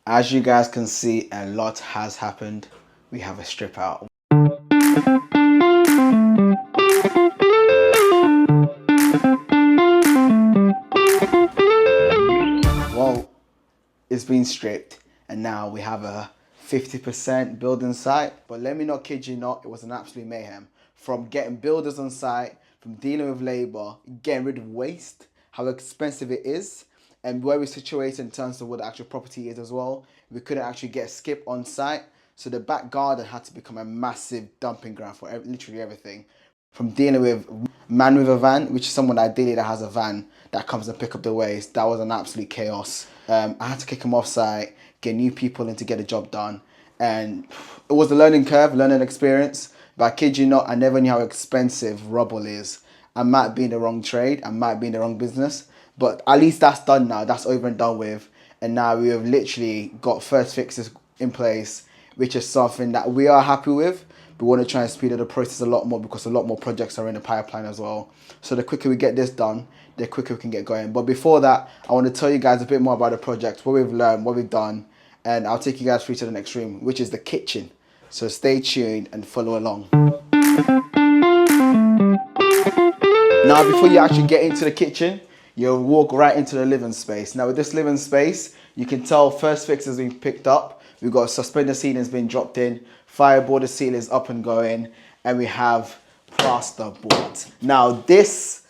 As you guys can see, a lot has happened. We have a strip out. Well, it's been stripped and now we have a 50% building site. But let me not kid you not, it was an absolute mayhem. From getting builders on site, from dealing with labor, getting rid of waste, how expensive it is, and where we're situated in terms of what the actual property is as well. We couldn't actually get a skip on site. So the back garden had to become a massive dumping ground for literally everything. From dealing with man with a van, which is someone ideally that has a van that comes and pick up the waste. That was an absolute chaos. I had to kick him off site, get new people in to get the job done. And it was a learning curve, learning experience. But I kid you not, I never knew how expensive rubble is. I might be in the wrong trade, I might be in the wrong business. But at least that's done now, that's over and done with. And now we have literally got first fixes in place, which is something that we are happy with. We want to try and speed up the process a lot more because a lot more projects are in the pipeline as well. So the quicker we get this done, the quicker we can get going. But before that, I want to tell you guys a bit more about the project, what we've learned, what we've done, and I'll take you guys through to the next room, which is the kitchen. So stay tuned and follow along. Now, before you actually get into the kitchen, you'll walk right into the living space. Now, with this living space, you can tell first fix has been picked up. We've got suspender ceilings being dropped in, fireboard ceilings up and going, and we have plasterboard. Now, this,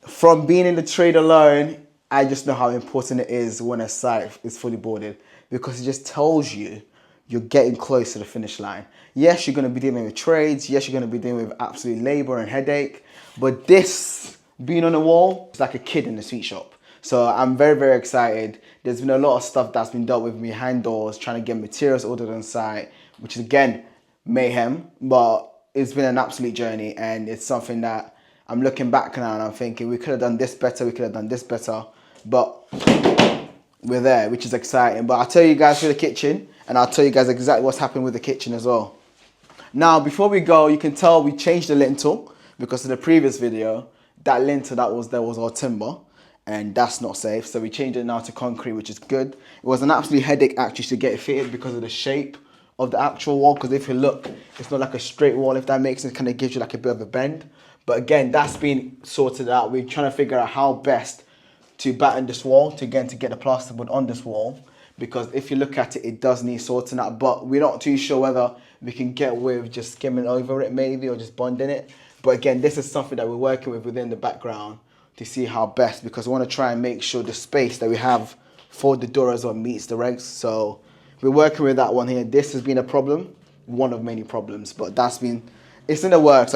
from being in the trade alone, I just know how important it is when a site is fully boarded because it just tells you you're getting close to the finish line. Yes, you're going to be dealing with trades. Yes, you're going to be dealing with absolute labor and headache. But this, being on the wall, it's like a kid in the sweet shop. So I'm very, very excited. There's been a lot of stuff that's been dealt with behind doors, trying to get materials ordered on site, which is, again, mayhem. But it's been an absolute journey. And it's something that I'm looking back now and I'm thinking, we could have done this better. We could have done this better. But we're there, which is exciting. But I'll tell you guys through the kitchen. And I'll tell you guys exactly what's happened with the kitchen as well. Now, before we go, you can tell we changed the lintel because in the previous video, that lintel that was there was all timber and that's not safe. So we changed it now to concrete, which is good. It was an absolute headache actually to get it fitted because of the shape of the actual wall. Because if you look, it's not like a straight wall, if that makes sense, kind of gives you like a bit of a bend. But again, that's been sorted out. We're trying to figure out how best to batten this wall to get the plasterboard on this wall. Because if you look at it, it does need sorting out. But we're not too sure whether we can get away with just skimming over it maybe or just bonding it. But again, this is something that we're working with within the background to see how best, because we want to try and make sure the space that we have for the door as well meets the regs. So we're working with that one here. This has been a problem, one of many problems, but that's been, it's in the works,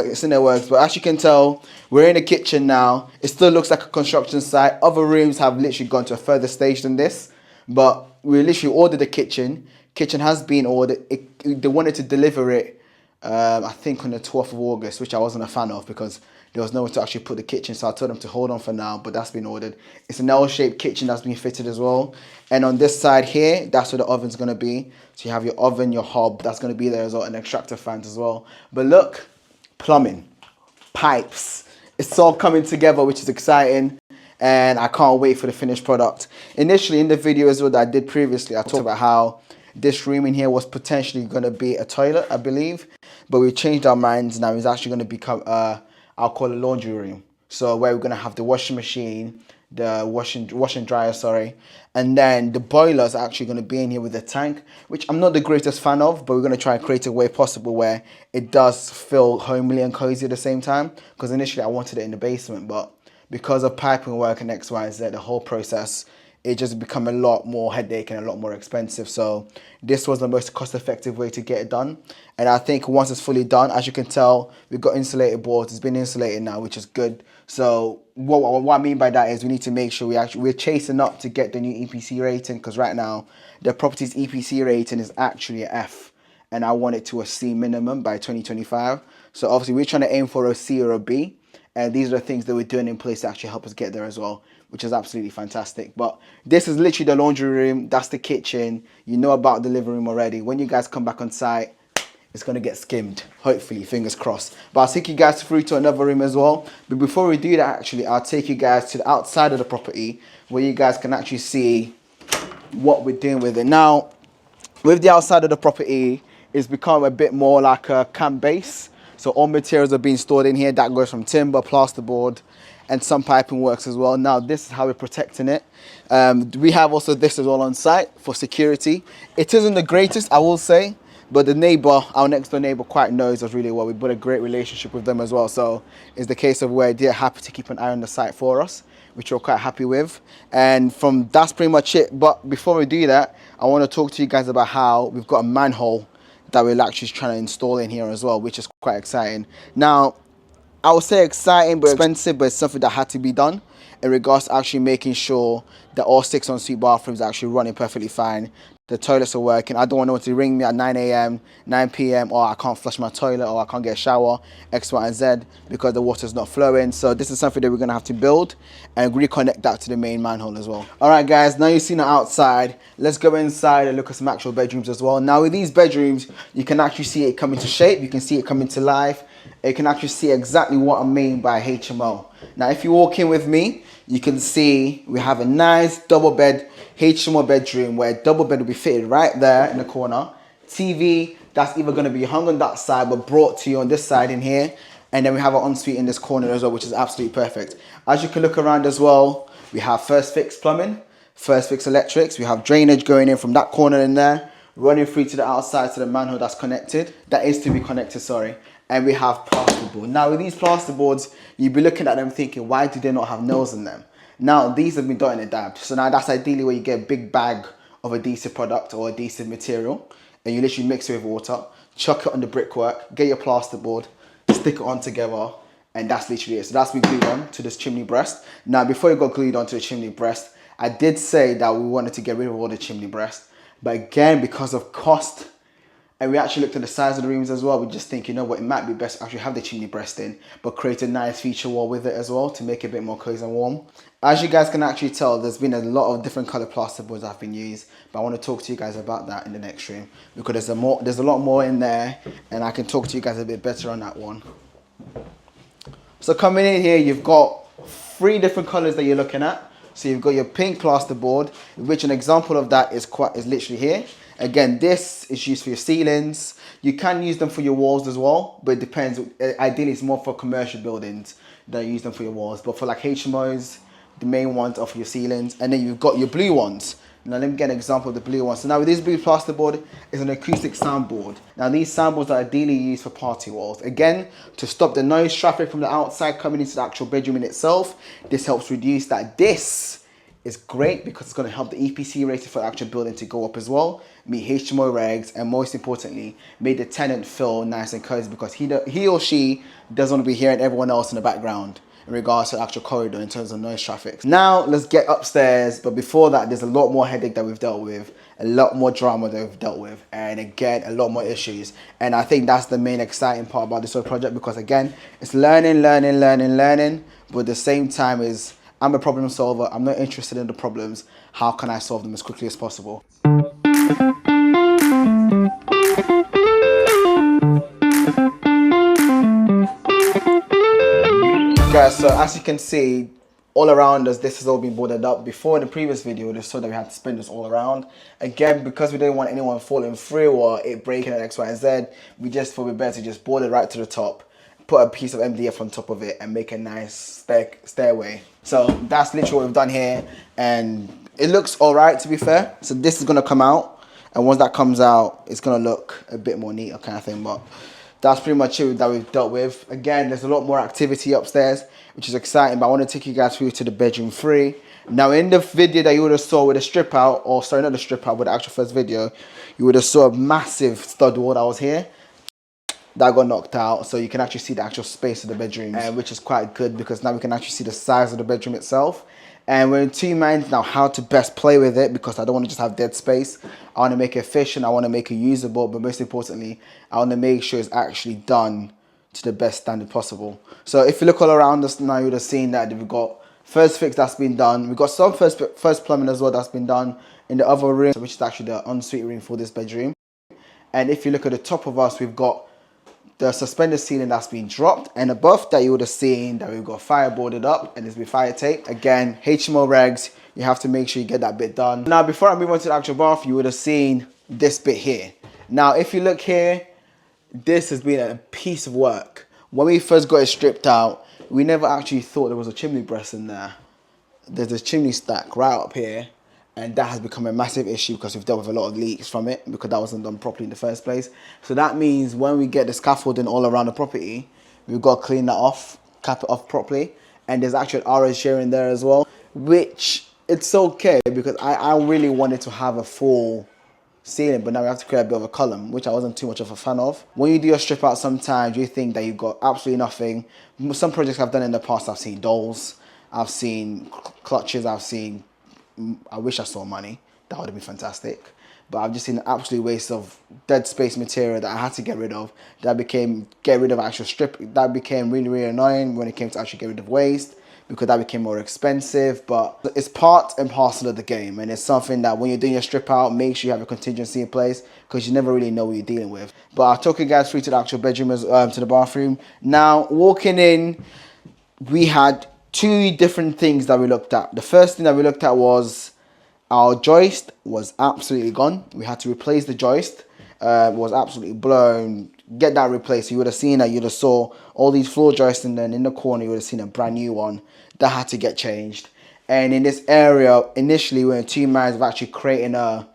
But as you can tell, we're in the kitchen now. It still looks like a construction site. Other rooms have literally gone to a further stage than this. But we literally ordered the kitchen. Kitchen has been ordered. They wanted to deliver it, I think on the 12th of August, which I wasn't a fan of because there was nowhere to actually put the kitchen. So I told them to hold on for now, but that's been ordered. It's an L-shaped kitchen that's been fitted as well. And on this side here, that's where the oven's going to be. So you have your oven, your hob, that's going to be there as well, and extractor fans as well. But look, plumbing, pipes, it's all coming together, which is exciting. And I can't wait for the finished product. Initially in the video as well that I did previously, I talked about how this room in here was potentially going to be a toilet, I believe. But we changed our minds. Now it's actually going to become, I'll call it a laundry room. So where we're going to have the washing machine, the wash and dryer, sorry. And then the boiler is actually going to be in here with the tank, which I'm not the greatest fan of, but we're going to try and create a way possible where it does feel homely and cozy at the same time. Because initially I wanted it in the basement, but because of piping work and X, Y, and Z, the whole process, it just become a lot more headache and a lot more expensive. So this was the most cost-effective way to get it done. And I think once it's fully done, as you can tell, we've got insulated boards. It's been insulated now, which is good. So what I mean by that is we need to make sure we're chasing up to get the new EPC rating, because right now the property's EPC rating is actually an F, and I want it to a C minimum by 2025. So obviously we're trying to aim for a C or a B. And these are the things that we're doing in place to actually help us get there as well, which is absolutely fantastic. But this is literally the laundry room. That's the kitchen. You know about the living room already. When you guys come back on site, it's going to get skimmed. Hopefully, fingers crossed. But I'll take you guys through to another room as well. But before we do that, actually, I'll take you guys to the outside of the property where you guys can actually see what we're doing with it. Now, with the outside of the property, it's become a bit more like a camp base. So all materials are being stored in here. That goes from timber, plasterboard, and some piping works as well. Now, this is how we're protecting it. We have also this as well on site for security. It isn't the greatest, I will say, but the neighbor, our next door neighbor, quite knows us really well. We built a great relationship with them as well. So it's the case of where they're happy to keep an eye on the site for us, which we're quite happy with. And from that's pretty much it. But before we do that, I want to talk to you guys about how we've got a manhole that we're actually trying to install in here as well, which is quite exciting. Now, I would say exciting but expensive, but it's something that had to be done in regards to actually making sure that all 6 ensuite bathrooms are actually running perfectly fine. The toilets are working. I don't want no one to ring me at 9 a.m., 9 p.m, or I can't flush my toilet, or I can't get a shower, X, Y, and Z, because the water's not flowing. So this is something that we're going to have to build and reconnect that to the main manhole as well. All right, guys, now you've seen it outside. Let's go inside and look at some actual bedrooms as well. Now, with these bedrooms, you can actually see it come into shape. You can see it come into life. You can actually see exactly what I mean by HMO. Now, if you walk in with me, you can see we have a nice double bed HMO bedroom where a double bed will be fitted right there in the corner. TV, that's either going to be hung on that side but brought to you on this side in here. And then we have an ensuite in this corner as well, which is absolutely perfect. As you can look around as well, we have first fix plumbing, first fix electrics. We have drainage going in from that corner in there, running through to the outside to the manhole that's connected. That is to be connected, sorry. And we have plasterboard. Now, with these plasterboards, you'll be looking at them thinking, why do they not have nails in them? Now, these have been done in a dab. So now that's ideally where you get a big bag of adhesive product or adhesive material, and you literally mix it with water, chuck it on the brickwork, get your plasterboard, stick it on together, and that's literally it. So that's been glued on to this chimney breast. Now, before it got glued onto the chimney breast, I did say that we wanted to get rid of all the chimney breast. But again, because of cost, and we actually looked at the size of the rooms as well, we just think, you know what, it might be best to actually have the chimney breast in, but create a nice feature wall with it as well to make it a bit more cozy and warm. As you guys can actually tell, there's been a lot of different color plasterboards that have been used, but I want to talk to you guys about that in the next room because there's a lot more in there, and I can talk to you guys a bit better on that one. So coming in here, you've got 3 different colors that you're looking at. So you've got your pink plasterboard, which an example of that is literally here. Again, this is used for your ceilings. You can use them for your walls as well, but it depends. Ideally, it's more for commercial buildings that use them for your walls. But for like HMOs, the main ones are for your ceilings. And then you've got your blue ones. Now let me get an example of the blue ones. So now with this blue plasterboard is an acoustic soundboard. Now these soundboards are ideally used for party walls. Again, to stop the noise traffic from the outside coming into the actual bedroom in itself. This helps reduce that. This is great because it's going to help the EPC rating for the actual building to go up as well, meet HMO regs, and most importantly, make the tenant feel nice and cozy because he or she doesn't want to be hearing everyone else in the background in regards to the actual corridor in terms of noise traffic. Now, let's get upstairs, but before that, there's a lot more headache that we've dealt with, a lot more drama that we've dealt with, and again, a lot more issues. And I think that's the main exciting part about this whole project because again, it's learning, but at the same time is I'm a problem solver. I'm not interested in the problems. How can I solve them as quickly as possible? Guys, so as you can see, all around us, this has all been boarded up. Before in the previous video, we just saw that we had to spin this all around. Again, because we didn't want anyone falling through or it breaking at X, Y, and Z, we just thought it'd be better to just board it right to the top, put a piece of MDF on top of it, and make a nice stairway. So that's literally what we've done here, and it looks all right, to be fair. So this is gonna come out, and once that comes out, it's gonna look a bit more neat, kind of thing. But that's pretty much it that we've dealt with. Again, there's a lot more activity upstairs, which is exciting, but I want to take you guys through to the bedroom 3. Now, in the video that you would have saw with the strip out, or sorry, not the strip out, but the actual first video, you would have saw a massive stud wall that was here. That got knocked out, so you can actually see the actual space of the bedroom, which is quite good because now we can actually see the size of the bedroom itself. And we're in 2 minds now how to best play with it because I don't want to just have dead space. I want to make it efficient, I want to make it usable, but most importantly, I want to make sure it's actually done to the best standard possible. So if you look all around us now, you would have seen that we've got first fix that's been done. We've got some first plumbing as well that's been done in the other room, which is actually the ensuite room for this bedroom. And if you look at the top of us, we've got the suspended ceiling that's been dropped, and above that you would have seen that we've got fire boarded up and it's been fire taped. Again, HMO regs, you have to make sure you get that bit done. Now before I move on to the actual bath, you would have seen this bit here. Now if you look here, this has been a piece of work. When we first got it stripped out, we never actually thought there was a chimney breast in there. There's a chimney stack right up here, and that has become a massive issue because we've dealt with a lot of leaks from it because that wasn't done properly in the first place. So that means when we get the scaffolding all around the property, we've got to clean that off, cap it off properly. And there's actually an RS share in there as well, which it's okay because I really wanted to have a full ceiling, but now we have to create a bit of a column, which I wasn't too much of a fan of. When you do a strip out, sometimes you think that you've got absolutely nothing. Some projects I've done in the past, I've seen dolls, I've seen clutches, I've seen, I wish I saw money. That would have been fantastic. But I've just seen an absolute waste of dead space material that I had to get rid of. That became, get rid of actual strip. That became really, really annoying when it came to actually get rid of waste, because that became more expensive. But it's part and parcel of the game. And it's something that when you're doing your strip out, make sure you have a contingency in place, because you never really know what you're dealing with. But I'll talk you guys through to the actual bedroom, to the bathroom. Now, walking in, we had two different things that we looked at. The first thing that we looked at was our joist was absolutely gone. We had to replace the joist. It was absolutely blown. Get that replaced. You would have seen that. You'd have saw all these floor joists, and then in the corner you would have seen a brand new one that had to get changed. And in this area, initially we were in 2 minds of actually creating a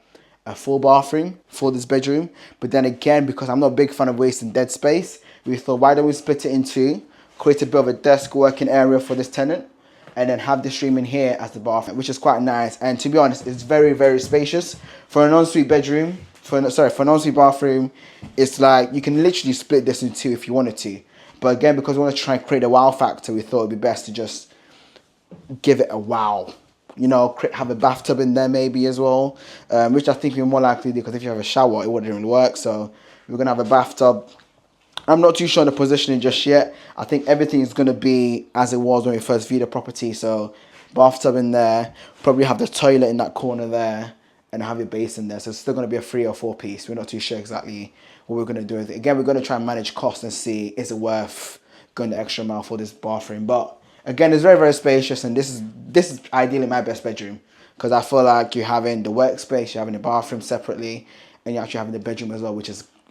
full bathroom for this bedroom. But then again, because I'm not a big fan of wasting dead space, we thought, why don't we split it in two, create a bit of a desk working area for this tenant, and then have this room in here as the bathroom, which is quite nice. And to be honest, it's very, very spacious. For an ensuite bedroom, for an ensuite bathroom, it's like you can literally split this in two if you wanted to. But again, because we want to try and create a wow factor, we thought it'd be best to just give it a wow. You know, have a bathtub in there maybe as well, which I think we're more likely to do, because if you have a shower, it wouldn't really work. So we're gonna have a bathtub. I'm not too sure on the positioning just yet. I think everything is going to be as it was when we first viewed the property. So bathtub in there, probably have the toilet in that corner there, and have your basin there. So it's still going to be a 3 or 4 piece. We're not too sure exactly what we're going to do with it. Again, we're going to try and manage costs and see, is it worth going the extra mile for this bathroom. But again, it's very, very spacious, and this is ideally my best bedroom, because I feel like you're having the workspace, you're having the bathroom separately, and you're actually having the bedroom as well,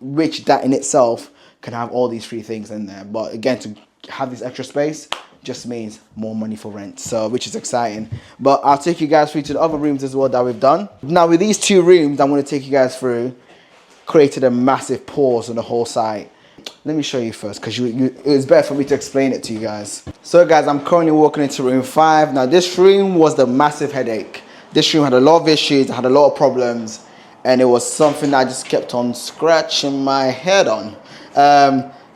which that in itself can have all these 3 things in there. But again, to have this extra space just means more money for rent, so which is exciting. But I'll take you guys through to the other rooms as well that we've done. Now with these 2 rooms I'm going to take you guys through, created a massive pause on the whole site. Let me show you first, because it was better for me to explain it to you guys. So guys, I'm currently walking into room 5. Now this room was the massive headache. This room had a lot of issues, had a lot of problems, and it was something that I just kept on scratching my head on.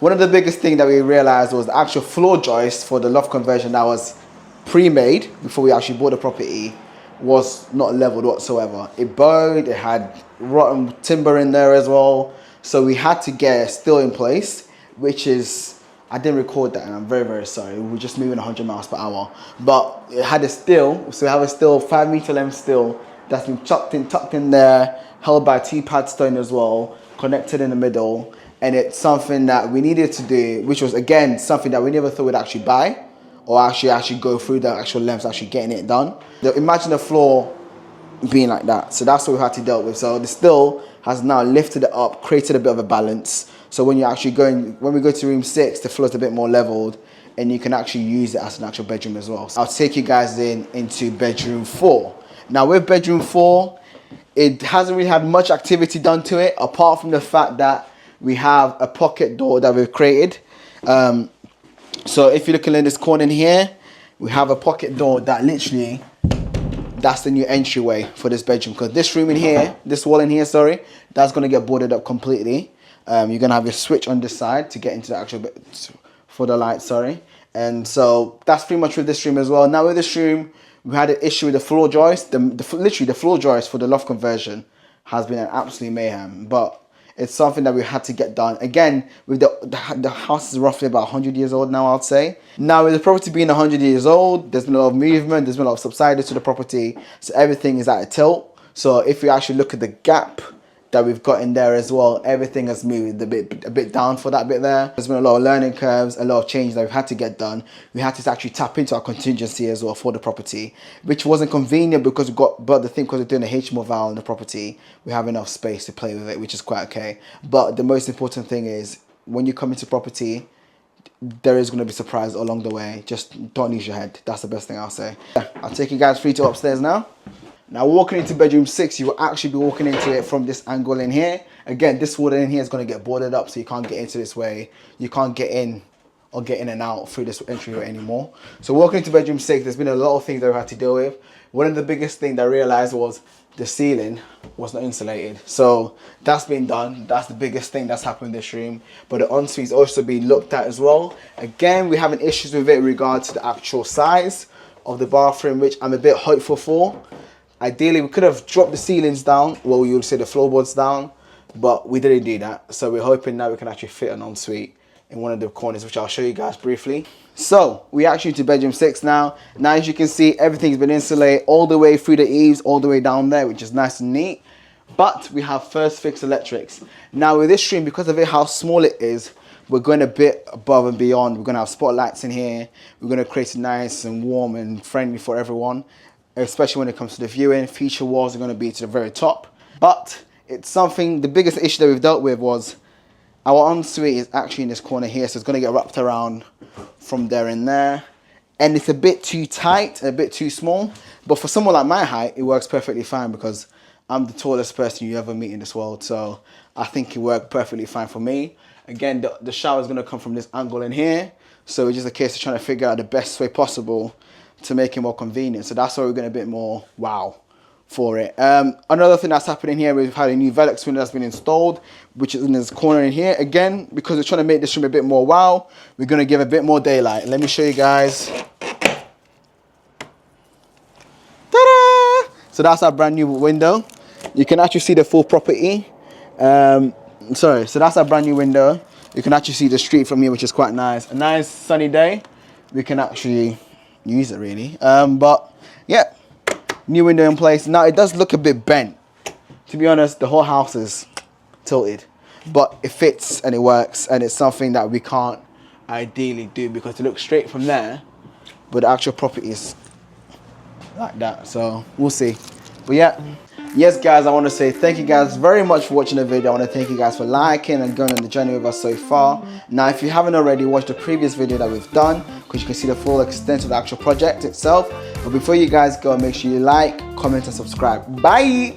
One of the biggest things that we realized was the actual floor joist for the loft conversion that was pre-made before we actually bought the property was not leveled whatsoever. It bowed, it had rotten timber in there as well. So we had to get steel in place, which is, I didn't record that and I'm very, very sorry. We were just moving 100 miles per hour. But it had a steel, so we have a steel, 5 meter length steel that's been tucked in there, held by 2 pad stone as well, connected in the middle. And it's something that we needed to do, which was again something that we never thought we'd actually buy, or actually go through the actual lengths, actually getting it done. Imagine the floor being like that. So that's what we had to deal with. So the steel has now lifted it up, created a bit of a balance. So when you're actually when we go to room 6, the floor's a bit more leveled, and you can actually use it as an actual bedroom as well. So I'll take you guys into bedroom 4. Now with bedroom 4, it hasn't really had much activity done to it, apart from the fact that we have a pocket door that we've created. So if you're looking in this corner in here, we have a pocket door that literally, that's the new entryway for this bedroom. Because this room in here, this wall in here, sorry, that's going to get boarded up completely. You're going to have your switch on this side to get into the actual bed for the light, sorry. And so that's pretty much with this room as well. Now with this room, we had an issue with the floor joist. Literally the floor joist for the loft conversion has been an absolute mayhem. But it's something that we had to get done. Again, with the house is roughly about 100 years old now, I'd say. Now, with the property being 100 years old, there's been a lot of movement, there's been a lot of subsidence to the property, so everything is at a tilt. So if you actually look at the gap that we've got in there as well, everything has moved a bit down for that bit there. There's been a lot of learning curves, a lot of changes that we've had to get done. We had to actually tap into our contingency as well for the property, which wasn't convenient because but the thing, because we're doing a HMO vow on the property, we have enough space to play with it, which is quite okay. But the most important thing is, when you come into property, there is going to be surprises along the way. Just don't lose your head. That's the best thing I'll say. I'll take you guys through to upstairs now. Now, walking into bedroom 6, you will actually be walking into it from this angle in here. Again, this wall in here is going to get boarded up, so you can't get into this way. You can't get in or get in and out through this entryway anymore. So walking into bedroom 6, there's been a lot of things that we had to deal with. One of the biggest things that I realized was the ceiling was not insulated. So that's been done. That's the biggest thing that's happened in this room. But the ensuite's also been looked at as well. Again, we're having issues with it in regards to the actual size of the bathroom, which I'm a bit hopeful for. Ideally, we could have dropped the ceilings down, well, you would say the floorboards down, but we didn't do that. So we're hoping now we can actually fit an ensuite in one of the corners, which I'll show you guys briefly. So we actually to bedroom 6 now. Now, as you can see, everything's been insulated all the way through the eaves, all the way down there, which is nice and neat. But we have first fix electrics. Now with this room, because of it, how small it is, we're going a bit above and beyond. We're going to have spotlights in here. We're going to create it nice and warm and friendly for everyone, especially when it comes to the viewing. Feature walls are going to be to the very top. But it's something, the biggest issue that we've dealt with was our ensuite is actually in this corner here, so it's going to get wrapped around from there and there. And it's a bit too tight, a bit too small. But for someone like my height, it works perfectly fine because I'm the tallest person you ever meet in this world. So I think it worked perfectly fine for me. Again, the shower is going to come from this angle in here. So it's just a case of trying to figure out the best way possible to make it more convenient. So that's why we're going a bit more wow for it. Another thing that's happening here, we've had a new Velux window that's been installed, which is in this corner in here. Again, because we're trying to make this room a bit more wow, we're going to give a bit more daylight. Let me show you guys. Ta-da! So that's our brand new window. You can actually see the full property. So that's our brand new window. You can actually see the street from here, which is quite nice. A nice sunny day, we can actually use it really. But yeah, new window in place. Now it does look a bit bent. To be honest, the whole house is tilted, but it fits and it works, and it's something that we can't ideally do because it looks straight from there, but the actual property is like that. So we'll see. But yeah, yes guys, I want to say thank you guys very much for watching the video. I want to thank you guys for liking and going on the journey with us so far. Now if you haven't already, watched the previous video that we've done, because you can see the full extent of the actual project itself. But before you guys go, make sure you like, comment and subscribe. Bye.